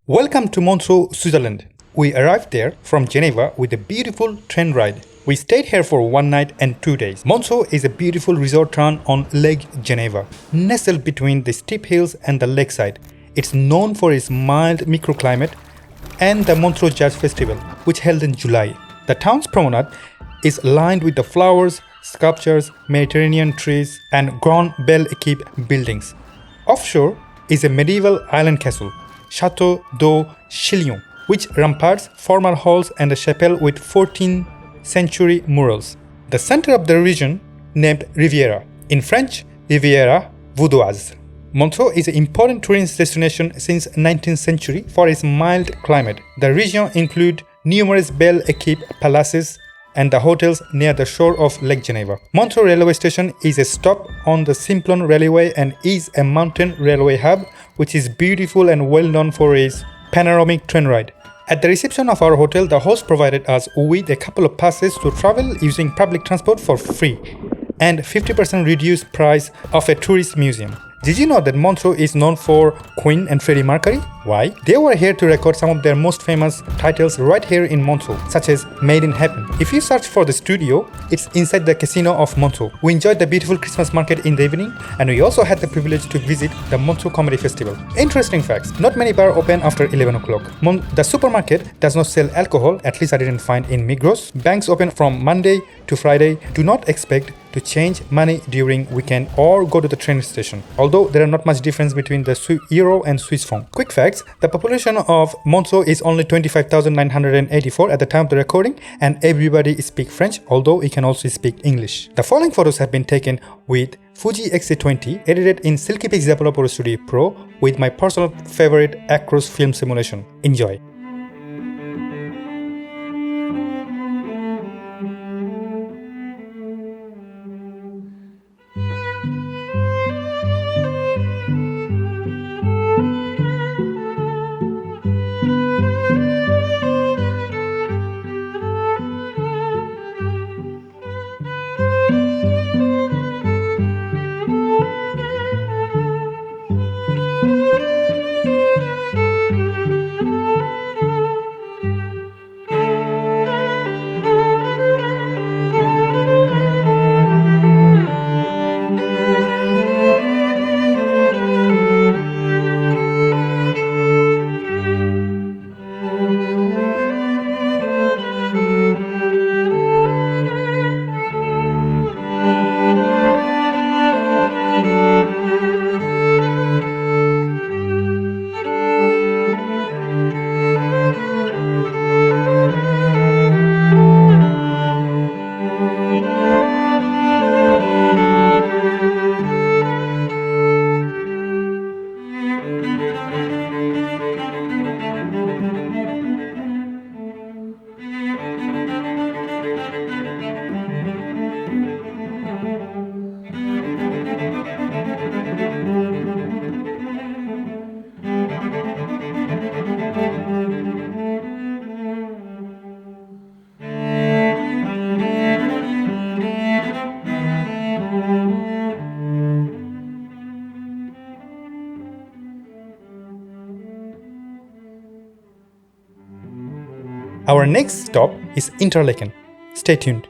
Welcome to Montreux, Switzerland. We arrived there from Geneva with a beautiful train ride. We stayed here for 1 night and 2 days. Montreux is a beautiful resort town on Lake Geneva, nestled between the steep hills and the lakeside. It's known for its mild microclimate and the Montreux Jazz Festival, which held in July. The town's promenade is lined with the flowers, sculptures, Mediterranean trees, and Grand Belle Equipe buildings. Offshore is a medieval island castle, Château de Chillon, which ramparts, formal halls, and a chapel with 14th century murals. The center of the region, named Riviera, in French, Riviera Vaudoise. Montreux is an important tourist destination since 19th century for its mild climate. The region includes numerous Belle Equipe palaces and the hotels near the shore of Lake Geneva. Montreux railway station is a stop on the Simplon railway and is a mountain railway hub which is beautiful and well known for its panoramic train ride. At the reception of our hotel, the host provided us with a couple of passes to travel using public transport for free and 50% reduced price of a tourist museum. Did you know that Montreux is known for Queen and Freddie Mercury? Why? They were here to record some of their most famous titles right here in Montreux, such as Made in Heaven. If you search for the studio, it's inside the casino of Montreux. We enjoyed the beautiful Christmas market in the evening, and we also had the privilege to visit the Montreux Comedy Festival. Interesting facts, not many bars open after 11 o'clock. The supermarket does not sell alcohol, at least I didn't find in Migros. Banks open from Monday to Friday. Do not expect to change money during weekend or go to the train station, although there are not much difference between the euro and Swiss franc. Quick facts, the population of Montreux is only 25,984 at the time of the recording, and everybody speaks French, although you can also speak English. The following photos have been taken with Fuji X-T20, edited in Silky Pix Developer Studio Pro with my personal favorite Acros film simulation. Enjoy! Our next stop is Interlaken. Stay tuned.